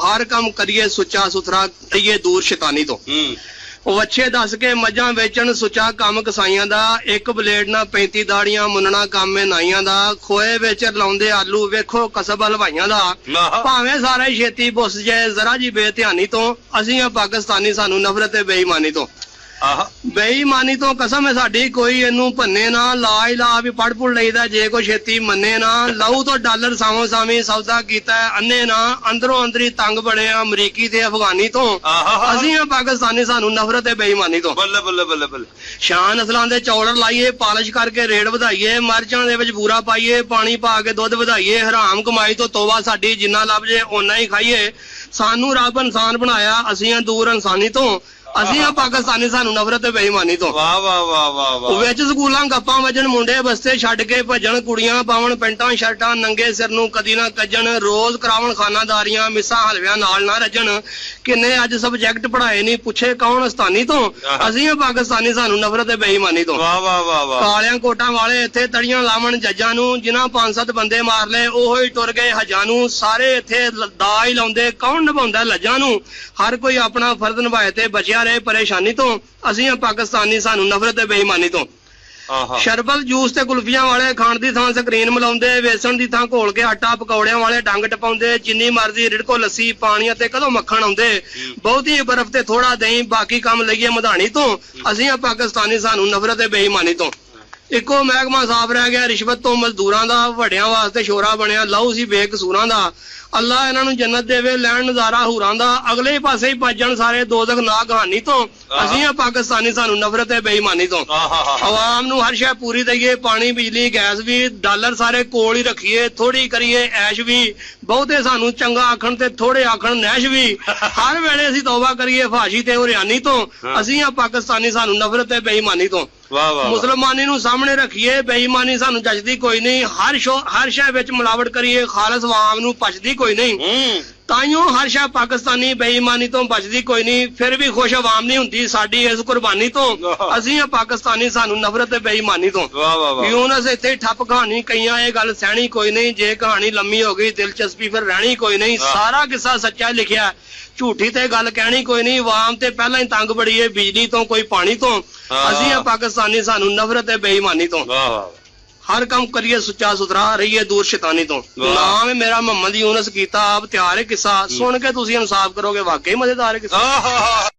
हर काम करिए सुचा सुथरा, रहिए दूर शैतानी तो। वच्छे दस के मझां वेचण, सुचा काम कसाइयां दा, एक बलेड ना 35 दाड़ियां, मुन्नना काम नाइयां दा, खोए विच लाउंदे आलू, वेखो कसब हलवाइयां दा। भावें सारा ही छेती बुस जाए जरा जी बेध्यानी तो, असीं आ पाकिस्तानी सानू नफरत ते बेईमानी तो। बेईमानी तो कसम है साडी, कोई इनू भन्ने ना, ला ही ला भी पढ़ पुढ़ लईदा, जे कोई छेती मन्ने ना। लहू तो डॉलर सावों सावी सौदा कीता है अन्ने ना, अंदरों अंदरी तंग बड़े आ अमरीकी ते अफगानी तो। असीं आ पाकिस्तानी सानू नफरत ते बेईमानी तो। बल्ले बल्ले बल्ले बल्ले। शान नस्लां दे चौल लाइए, पालिश करके रेट वधाइए, मर्चां दे विच बूरा पाइए, पानी पा के दुध वधाइए, हराम कमाई तो तौबा साडी, जिन्ना लभ जे ओना ही खाइए। सानू रब इंसान बनाया, असीं आ दूर इंसानी तो। असीं आ पाकिस्तानी सानू नफरत ते बेईमानी तो। वाह वाह वाह वाह वाह। विच स्कूलां गप्पां वजन, मुंडे बस्ते छड्ड के भजन, कुड़ियां पावन पैंटां शर्टां, नंगे सिर नू कदी ना कजन, रोज करावन खानादारियां, मिसां हलवियां नाल ना रजन। किन्ने अज सबजैक्ट पढ़ाए नहीं, पुछे कौन अस्तानी तो। असीं आ पाकिस्तानी सानू नफरत ते बेईमानी तो। वाह वाह वाह वाह। कालियां कोटां वाले इत्थे तड़ियां लावन जज्जां नू, जिन्हां 5-7 बंदे मार ले ओहो ही टुर गए हजां नू। सारे इत्थे दा ही लाउंदे, कौन निभाउंदा लज्जां नू। हर कोई अपना फर्ज निभाए ते बचिया रहे परेशानी तो। असीं पाकिस्तानी सानू नफरत ते बेईमानी तो। शरबत जूस ते कुल्फियां वाले खाण दी थां स्क्रीन मिलाउंदे, वेसन दी थां घोल के आटा पकौड़ियां वाले डंग टपाउंदे, जिन्नी मर्जी रिड़को लस्सी पानी ते कदों मक्खण आउंदे, बहुती बर्फ ते थोड़ा दही, बाकी काम लईए मधानी तो। असीं पाकिस्तानी सानू नफरत ते बेईमानी तो। इको महकमा साफ रह गया रिश्वत तो मजदूरां दा, वड्डियां वास्ते शोरा बनिया लहू सी बेकसूरां दा। अल्लाह इन्हां नू जन्नत देवे, लैण नजारा हूरां दा, अगले ही पासे ही भजन सारे दोज़ख ना कहानी तो। असीं आ पाकिस्तानी सानू नफरत ते बेईमानी तो। अवाम नू हर शै पूरी दईए, पानी बिजली गैस भी, डॉलर सारे कोल ही रखिए, थोड़ी करिए ऐश भी, बहुते सानू चंगा आखण ते थोड़े आखण नैश भी। हर वेले असीं तौबा करिए फाशी ते हुरियानी तो। असीं आ पाकिस्तानी सानू नफरत ते बेईमानी तो। मुसलमानी नू सामने रखिए, बेईमानी सानू जचदी कोई नहीं। हर शै विच मिलावट करिए, खालस अवाम नू पचदी कोई नहीं। ताइयों हर शै पाकिस्तानी बेईमानी तो बचदी कोई नहीं, फिर भी खुश अवाम नहीं हुंदी साडी इस कुर्बानी तो। असीं पाकिस्तानी सानू नफरत ते बेईमानी तो। यूनस इत्थे ठप कहानी कईयां ये गल सहनी कोई नहीं, जे कहानी लम्मी हो गई दिलचस्पी फिर रहनी कोई नहीं। सारा किस्सा सच्चा लिखिया, झूठी ते गल कहनी कोई नहीं। अवाम ते पहला ही तंग बड़ी है, बिजली तो कोई पानी तो। असीं पाकिस्तानी सानू नफरत ते बेईमानी तो। हर काम करिए सुचा सुथरा, रहिए दूर शैतानी तो। नाम है मेरा मोहम्मद यूनस, कीता आप तैयार है किस्सा, सुन के तुसीं इंसाफ करोगे वाकई मजेदार है किस्सा।